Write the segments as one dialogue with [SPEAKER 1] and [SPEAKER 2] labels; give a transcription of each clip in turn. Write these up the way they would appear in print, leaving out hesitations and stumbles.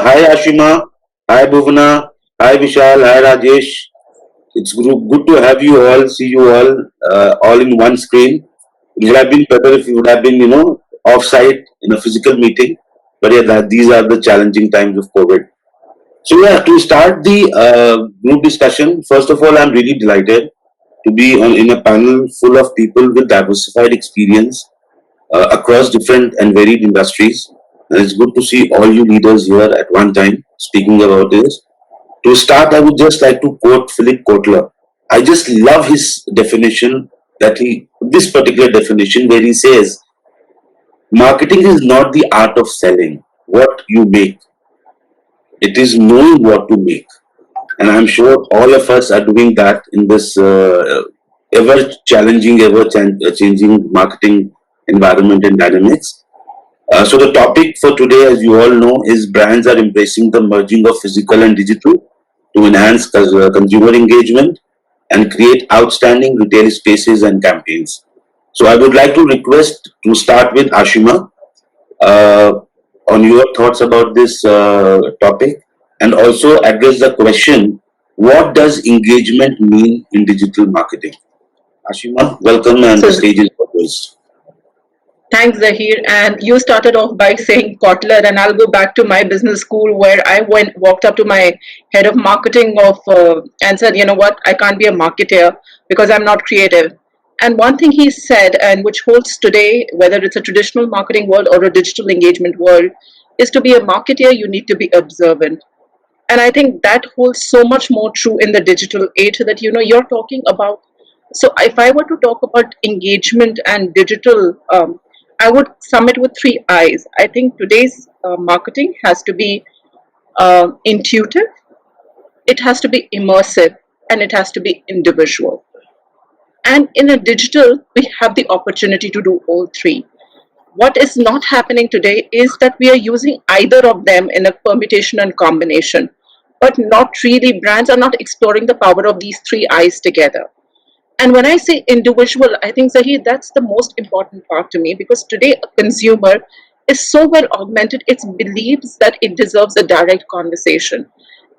[SPEAKER 1] Hi Ashima, hi Bhuvana, hi Vishal, hi Rajesh. It's good to have you all, see you all in one screen. It would have been better if you would have been, off-site in a physical meeting. But yeah, these are the challenging times of COVID. So yeah, to start the group discussion, first of all, I'm really delighted to be in a panel full of people with diversified experience across different and varied industries. And it's good to see all you leaders here at one time speaking about this. To start, I would just like to quote Philip Kotler. I just love his definition this particular definition, where he says, marketing is not the art of selling what you make, it is knowing what to make. And I'm sure all of us are doing that in this ever challenging, changing marketing environment and dynamics. So the topic for today, as you all know, is brands are embracing the merging of physical and digital to enhance consumer engagement and create outstanding retail spaces and campaigns. So I would like to request to start with Ashima uh, on your thoughts about this topic, and also address the question, what does engagement mean in digital marketing? Ashima, welcome, and the
[SPEAKER 2] So
[SPEAKER 1] stage is yours.
[SPEAKER 2] thanks, Zaheer. And you started off by saying Kotler, and I'll go back to my business school where I walked up to my head of marketing and said, you know what, I can't be a marketer because I'm not creative. And one thing he said, and which holds today, whether it's a traditional marketing world or a digital engagement world, is to be a marketer, you need to be observant. And I think that holds so much more true in the digital age that you're talking about. So if I were to talk about engagement and digital, I would sum it with three I's. I think today's marketing has to be intuitive, it has to be immersive, and it has to be individual. And in a digital, we have the opportunity to do all three. What is not happening today is that we are using either of them in a permutation and combination, but not really. Brands are not exploring the power of these three eyes together. And when I say individual, I think, Zahid, that's the most important part to me, because today a consumer is so well augmented, it believes that it deserves a direct conversation.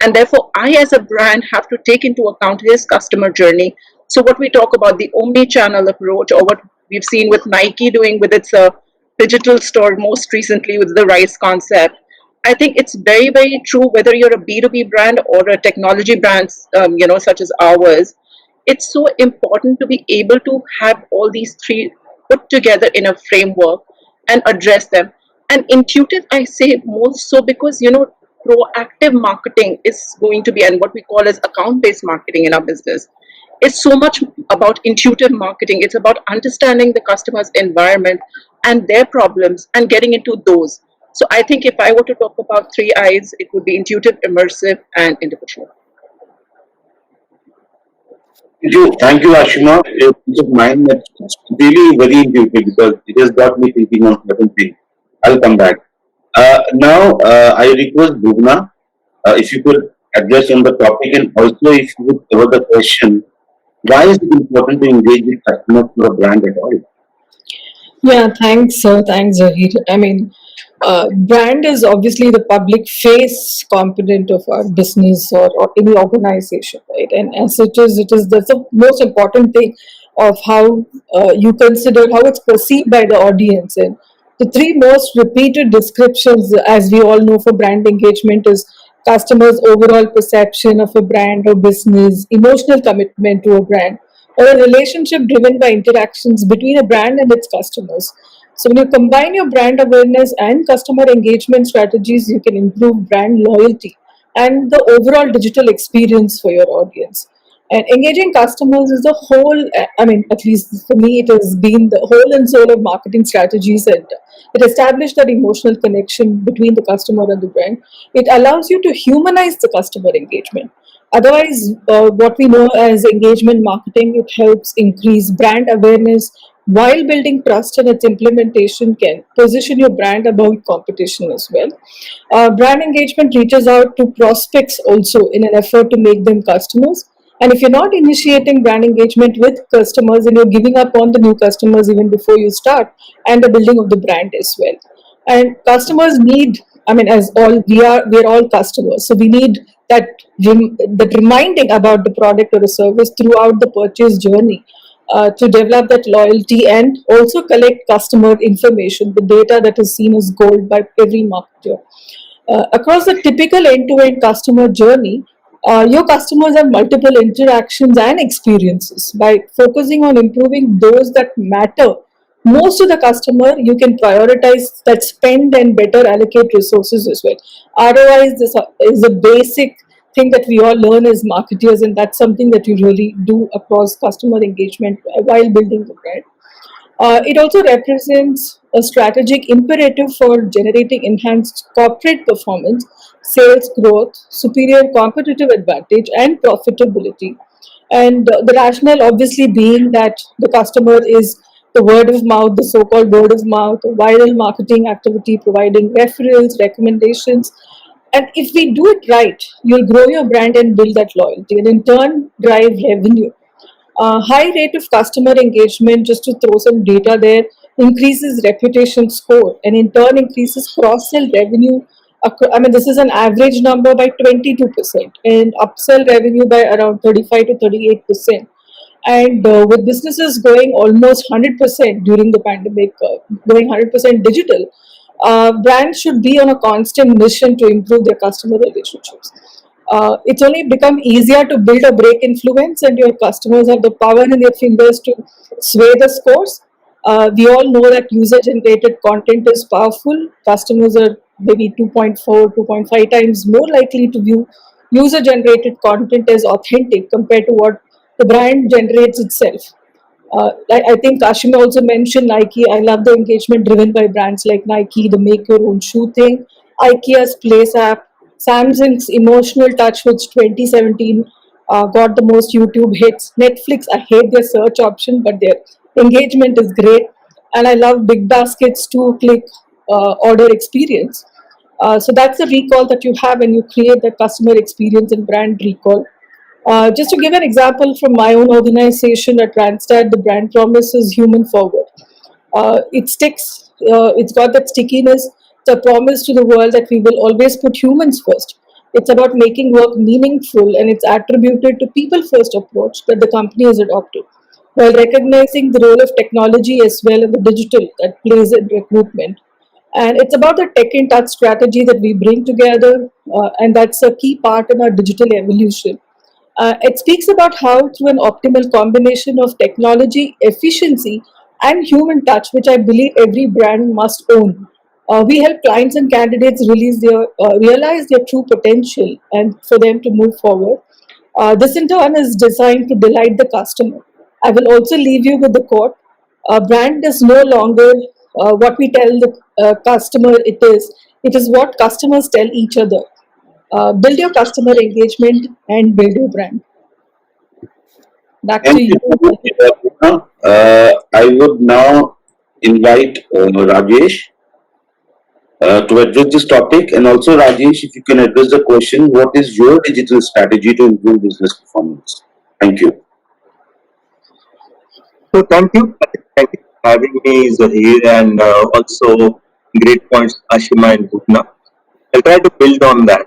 [SPEAKER 2] And therefore, I, as a brand, have to take into account his customer journey. So, what we talk about the omni channel approach, or what we've seen with Nike doing with its digital store most recently with the Rise concept, I think it's very, very true whether you're a B2B brand or a technology brand, such as ours. It's so important to be able to have all these three put together in a framework and address them. And intuitive, I say more so because, proactive marketing is going to be, and what we call as account based marketing in our business. It's so much about intuitive marketing. It's about understanding the customer's environment and their problems and getting into those. So I think if I were to talk about three I's, it would be intuitive, immersive, and individual.
[SPEAKER 1] Thank you, Ashima. A peace of mind that's really very intuitive because it has got me thinking of certain things. I'll come back. Now, I request Bhuvana, if you could address on the topic, and also if you would cover the question, why is it important to engage with customers for a brand at all?
[SPEAKER 3] Yeah, thanks, Zaheer. I mean, brand is obviously the public face component of our business or any organization, right? And as it is that's the most important thing of how you consider how it's perceived by the audience. And the three most repeated descriptions, as we all know, for brand engagement is customers' overall perception of a brand or business, emotional commitment to a brand, or a relationship driven by interactions between a brand and its customers. So, when you combine your brand awareness and customer engagement strategies, you can improve brand loyalty and the overall digital experience for your audience. And engaging customers is the whole, I mean, at least for me, it has been the whole and soul of marketing strategies. And it established that emotional connection between the customer and the brand. It allows you to humanize the customer engagement. Otherwise, what we know as engagement marketing, it helps increase brand awareness while building trust, and its implementation can position your brand above competition as well. Brand engagement reaches out to prospects also in an effort to make them customers. And if you're not initiating brand engagement with customers, then you're giving up on the new customers even before you start and the building of the brand as well. And customers need, I mean, as all we're all customers, so we need that reminding about the product or the service throughout the purchase journey to develop that loyalty and also collect customer information, the data that is seen as gold by every marketer. Across the typical end-to-end customer journey, your customers have multiple interactions and experiences. By focusing on improving those that matter most to the customer, you can prioritize that spend and better allocate resources as well. ROI is a basic thing that we all learn as marketers, and that's something that you really do across customer engagement while building the brand. It also represents a strategic imperative for generating enhanced corporate performance, sales growth, superior competitive advantage, and profitability. And the rationale obviously being that the customer is the word of mouth, the so called word of mouth, viral marketing activity, providing referrals, recommendations. And if we do it right, you'll grow your brand and build that loyalty, and in turn, drive revenue. High rate of customer engagement, just to throw some data there, increases reputation score and in turn increases cross sell revenue. I mean, this is an average number by 22% and upsell revenue by around 35 to 38%. And with businesses going almost 100% during the pandemic, going 100% digital, brands should be on a constant mission to improve their customer relationships. It's only become easier to build a break influence, and your customers have the power in their fingers to sway the scores. We all know that user generated content is powerful. Customers are maybe 2.4, 2.5 times more likely to view user generated content as authentic compared to what the brand generates itself. I think Ashima also mentioned Nike. I love the engagement driven by brands like Nike, the make your own shoe thing, IKEA's Place app, Samsung's emotional touch, which 2017 got the most YouTube hits. Netflix, I hate their search option, but their engagement is great. And I love Big Basket's two-click order experience. So that's the recall that you have when you create that customer experience and brand recall. Just to give an example from my own organization at Randstad, the brand promise is human forward. It sticks, it's got that stickiness, the promise to the world that we will always put humans first. It's about making work meaningful, and it's attributed to people first approach that the company has adopted, while recognizing the role of technology as well and the digital that plays in recruitment. And it's about the tech in touch strategy that we bring together, and that's a key part in our digital evolution. It speaks about how, through an optimal combination of technology, efficiency, and human touch, which I believe every brand must own, we help clients and candidates realize their true potential and for them to move forward. This, in turn, is designed to delight the customer. I will also leave you with the quote: "A brand is no longer what we tell the customer it is what customers tell each other." Build your customer engagement and build your brand. Back to
[SPEAKER 1] Thank
[SPEAKER 3] you.
[SPEAKER 1] you so much, Bhuvana. I would now invite Rajesh to address this topic, and also Rajesh, if you can address the question, what is your digital strategy to improve business performance? Thank you.
[SPEAKER 4] So thank you. Thank you for having me, Zaheer, and also great points, Ashima and Bhuvana. I'll try to build on that.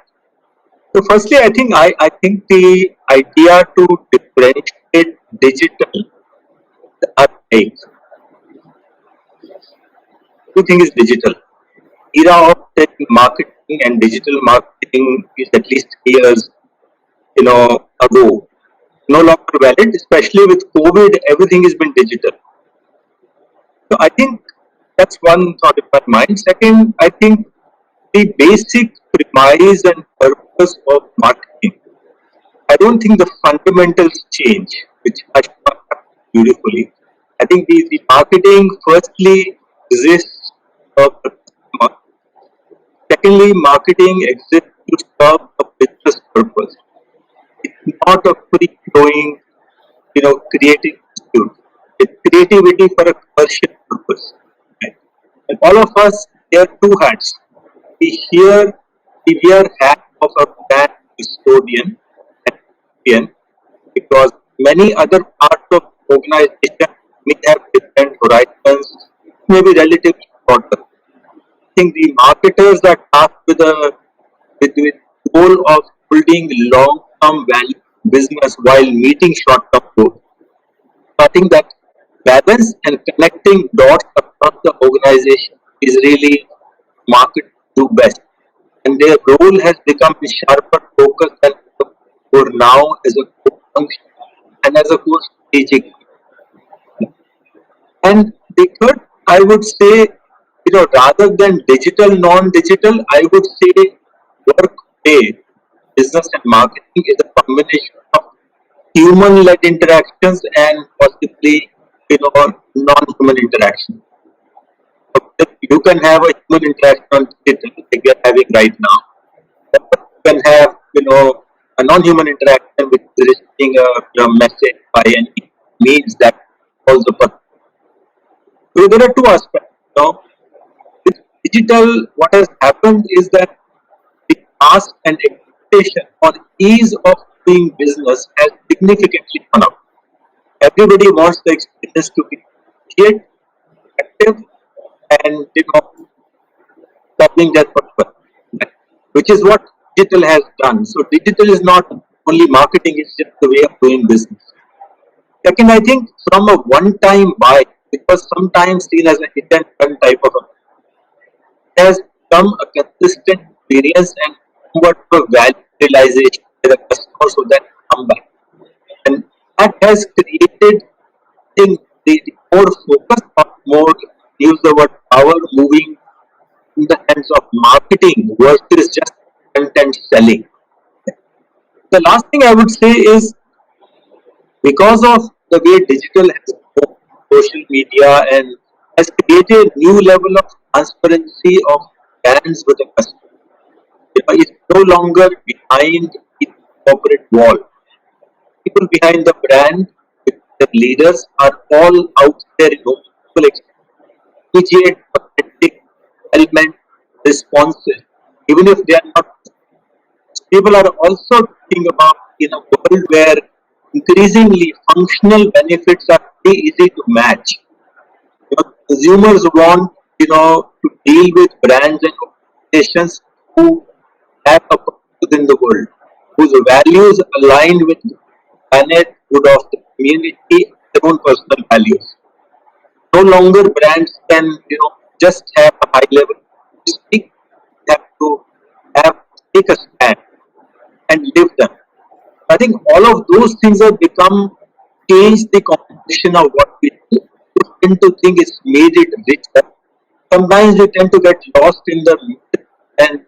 [SPEAKER 4] So firstly, I think the idea to differentiate digital, the archaic, everything is digital. Era of tech marketing and digital marketing is at least years, ago. No longer valid, especially with COVID, everything has been digital. So I think that's one thought in my mind. Second, I think the basic premise and purpose of marketing, I don't think the fundamentals change, which Ashma beautifully. I think the marketing firstly exists for the customer. Secondly, marketing exists to serve a business purpose. It's not a free flowing, creative pursuit. It's creativity for a commercial purpose. Right? And all of us wear two hats. Here we wear hat of a brand custodian and champion, because many other parts of the organization may have different horizons, maybe relatively shorter. think the marketers are tasked with goal of building long-term value business while meeting short-term goals. I think that balance and connecting dots across the organization is really market do best. And their role has become sharper focus than for now as a core function and as a core strategic. And the third, I would say, rather than digital, non-digital, I would say workday business and marketing is a combination of human-led interactions and possibly, non-human interaction. You can have a human interaction on digital like we are having right now. Or you can have, a non-human interaction with receiving a message by any means that calls the person. So there are two aspects. With digital, what has happened is that the ask and expectation on ease of doing business has significantly gone up. Everybody wants the experience to be immediate, active, and solving their purpose, which is what digital has done. So digital is not only marketing; it's just the way of doing business. Second, I think from a one-time buy, it was sometimes seen as a hit and run type of a, has become a consistent experience and somewhat of a value realization by the customer so that they come back. And that has created, I think, the more focus or more, use the word power moving in the hands of marketing versus just content selling. The last thing I would say is because of the way digital has grown, social media and has created a new level of transparency of brands with the customer. It's no longer behind the corporate wall. People behind the brand, the leaders are all out there in people immediate, authentic, element, responsive. Even if they are not, people are also thinking about in a world where increasingly functional benefits are very easy to match. Consumers want, to deal with brands and organizations who have a purpose within the world, whose values align with the planet, good of the community, their own personal values. No longer brands can, just have a high level speak. They have to have take a stand and live them. I think all of those things have become changed the composition of what we do. We tend to think it's made it richer. Sometimes we tend to get lost in the myth and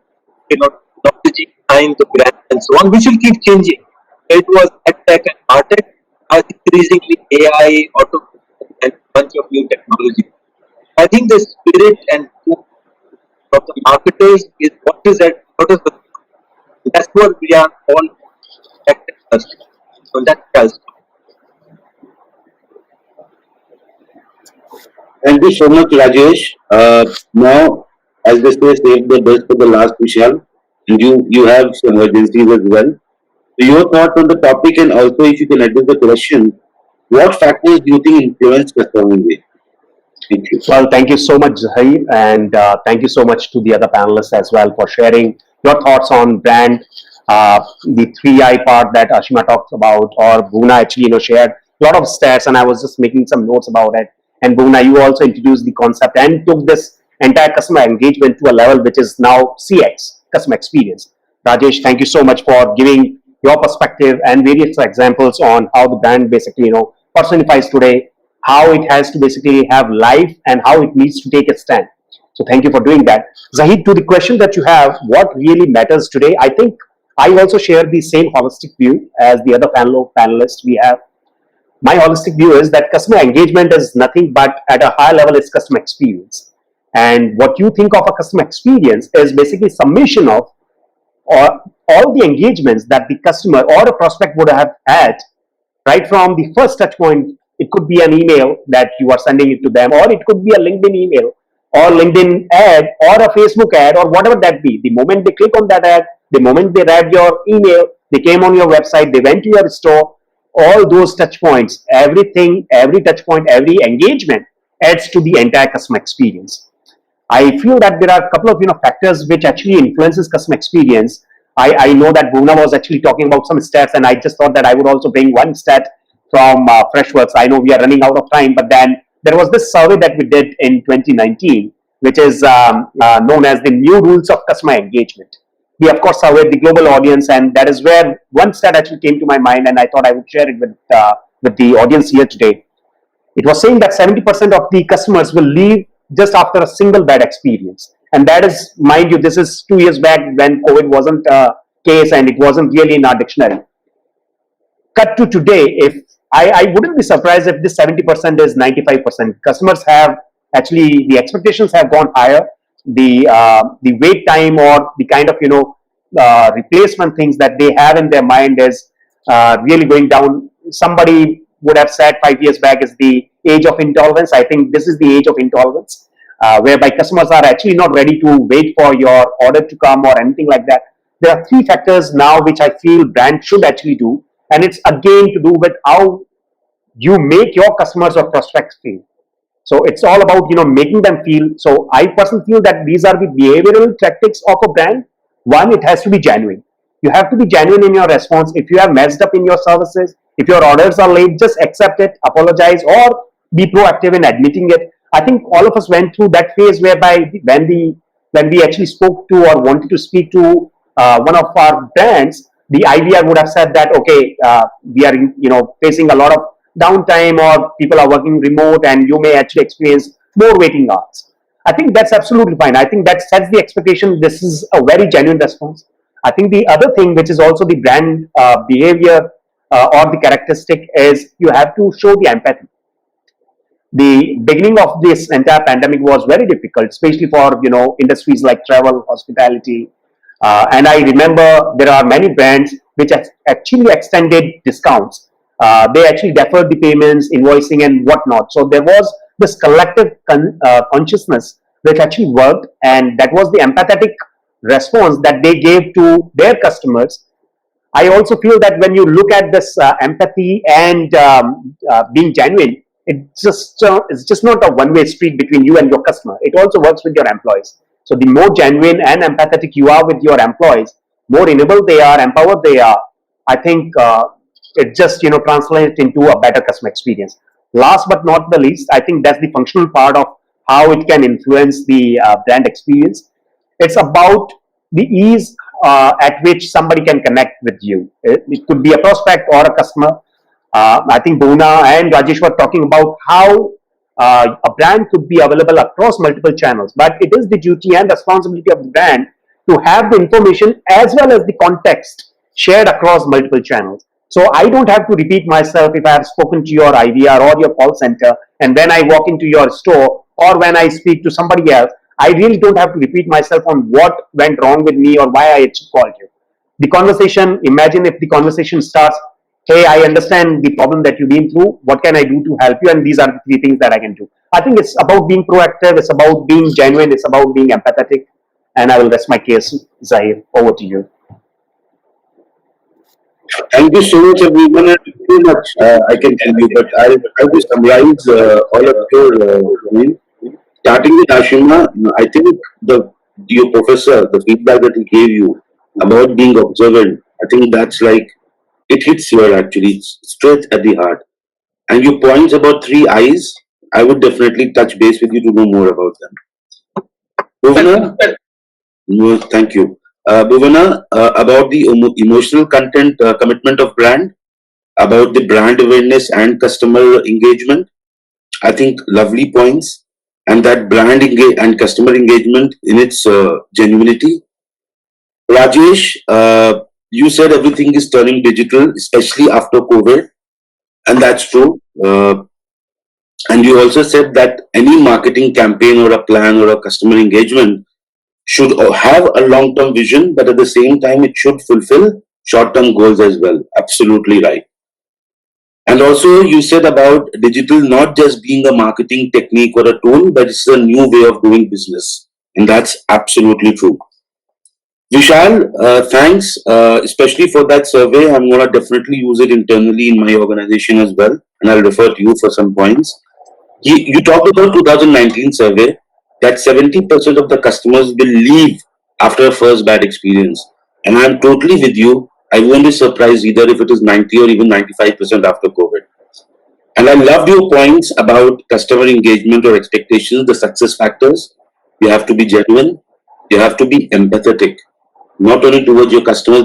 [SPEAKER 4] technology behind the brand and so on, which will keep changing. It was tech and RTech, increasingly AI, auto, and a bunch of new technology. I think the spirit and core of the marketers is what is the that's what we are all affected us. So that does.
[SPEAKER 1] Thank you so much, Rajesh. Now, as they say, save the best for the last, Vishal. And you have some urgencies as well. So your thoughts on the topic, and also if you can address the question, what factors do you think influence customer behavior? Thank you.
[SPEAKER 5] Well, thank you so much, Zaheer, and thank you so much to the other panelists as well for sharing your thoughts on brand, the 3I part that Ashima talked about, or Bhuvana actually, shared a lot of stats, and I was just making some notes about it. And Bhuvana, you also introduced the concept and took this entire customer engagement to a level which is now CX, customer experience. Rajesh, thank you so much for giving your perspective and various examples on how the brand basically, personifies today, how it has to basically have life and how it needs to take a stand. So thank you for doing that. Zahid, to the question that you have, what really matters today, I think I also share the same holistic view as the other panelists we have. My holistic view is that customer engagement is nothing but at a high level is customer experience. And what you think of a customer experience is basically summation of or all the engagements that the customer or a prospect would have had right from the first touch point. It could be an email that you are sending it to them, or it could be a LinkedIn email or LinkedIn ad or a Facebook ad or whatever that be. The moment they click on that ad, the moment they read your email, they came on your website, they went to your store, all those touch points, everything, every touch point, every engagement adds to the entire customer experience. I feel that there are a couple of factors which actually influences customer experience. I know that Bhuvana was actually talking about some stats, and I just thought that I would also bring one stat from Freshworks. I know we are running out of time, but then there was this survey that we did in 2019, which is known as the new rules of customer engagement. We of course surveyed the global audience, and that is where one stat actually came to my mind, and I thought I would share it with the audience here today. It was saying that 70% of the customers will leave just after a single bad experience. And that is, mind you, this is 2 years back when COVID wasn't a case and it wasn't really in our dictionary. Cut to today, if I wouldn't be surprised if this 70% is 95%. Customers have actually, the expectations have gone higher. The wait time or the kind of replacement things that they have in their mind is really going down. Somebody would have said 5 years back is the age of intolerance. I think this is the age of intolerance, whereby customers are actually not ready to wait for your order to come or anything like that. There are three factors now which I feel brands should actually do, and it's again to do with how you make your customers or prospects feel. So it's all about making them feel. So I personally feel that these are the behavioral tactics of a brand. One, it has to be genuine. You have to be genuine in your response. If you have messed up in your services, if your orders are late, just accept it, apologize, or be proactive in admitting it. I think all of us went through that phase whereby when we actually spoke to or wanted to speak to one of our brands, the IVR would have said that okay, we are facing a lot of downtime or people are working remote and you may actually experience more waiting hours. I think that's absolutely fine. I think that sets the expectation. This is a very genuine response. I think the other thing, which is also the brand behavior or the characteristic, is you have to show the empathy. The beginning of this entire pandemic was very difficult, especially for industries like travel, hospitality, and I remember there are many brands which actually extended discounts. They actually deferred the payments, invoicing, and whatnot. So there was this collective consciousness which actually worked, and that was the empathetic response that they gave to their customers. I also feel that when you look at this empathy and being genuine, it's just not a one-way street between you and your customer. It also works with your employees. So the more genuine and empathetic you are with your employees, more enabled they are, empowered they are. I think it just translates into a better customer experience. Last but not the least, I think that's the functional part of how it can influence the brand experience. It's about the ease at which somebody can connect with you. It could be a prospect or a customer. I think Bhuvana and Rajesh were talking about how a brand could be available across multiple channels, but it is the duty and responsibility of the brand to have the information as well as the context shared across multiple channels. So I don't have to repeat myself if I have spoken to your IVR or your call center, and then I walk into your store, or when I speak to somebody else, I really don't have to repeat myself on what went wrong with me or why I called you. The conversation, imagine if the conversation starts, hey, I understand the problem that you've been through. What can I do to help you? And these are the three things that I can do. I think it's about being proactive. It's about being genuine. It's about being empathetic. And I will rest my case. Zaheer, over to you.
[SPEAKER 1] Thank you so much, everyone. And too much I can tell you, but I'll try to summarize all of your points. Starting with Ashima, I think your professor, the feedback that he gave you about being observant, I think that's like, it hits here actually, it's straight at the heart. And your points about three eyes, I would definitely touch base with you to know more about them. Bhuvana? No, thank you. Bhuvana, about the emotional content commitment of brand, about the brand awareness and customer engagement, I think lovely points. And that brand and customer engagement in its genuinity. Rajesh, you said everything is turning digital, especially after COVID, and that's true. And you also said that any marketing campaign or a plan or a customer engagement should have a long-term vision, but at the same time, it should fulfill short-term goals as well. Absolutely right. And also, you said about digital not just being a marketing technique or a tool, but it's a new way of doing business. And that's absolutely true. Vishal, thanks, especially for that survey. I'm going to definitely use it internally in my organization as well. And I'll refer to you for some points. You talked about 2019 survey. that 70% of the customers will leave after a first bad experience. And I'm totally with you. I won't be surprised either if it is 90 or even 95% after COVID. And I loved your points about customer engagement or expectations, the success factors. You have to be genuine. You have to be empathetic, not only towards your customers,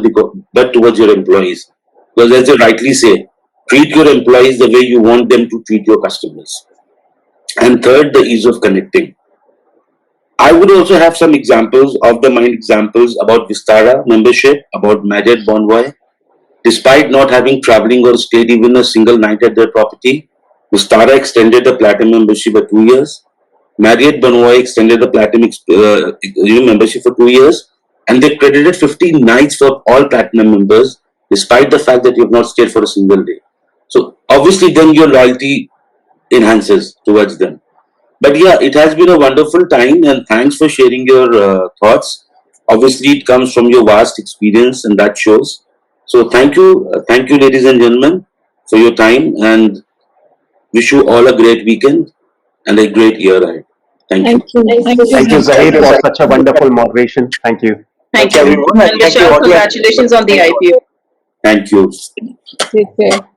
[SPEAKER 1] but towards your employees. Because as you rightly say, treat your employees the way you want them to treat your customers. And third, the ease of connecting. I would also have some examples, of the mind examples about Vistara membership, about Marriott Bonvoy. Despite not having traveling or stayed even a single night at their property, Vistara extended the platinum membership for 2 years. Marriott Bonvoy extended the platinum membership for 2 years, and they credited 15 nights for all platinum members, despite the fact that you have not stayed for a single day. So obviously, then your loyalty enhances towards them. But yeah, it has been a wonderful time, and thanks for sharing your thoughts. Obviously, it comes from your vast experience, and that shows. So thank you, ladies and gentlemen, for your time, and wish you all a great weekend and a great year ahead. Thank you.
[SPEAKER 3] Thank you.
[SPEAKER 5] Thank you, Zaheer, for such a wonderful moderation. Thank you.
[SPEAKER 2] Thank
[SPEAKER 4] Thank you,
[SPEAKER 2] you.
[SPEAKER 4] everyone.
[SPEAKER 2] And
[SPEAKER 4] Thank you,
[SPEAKER 2] Vishal,
[SPEAKER 4] audience.
[SPEAKER 2] congratulations on the IPO.
[SPEAKER 1] Thank you.
[SPEAKER 3] Take care.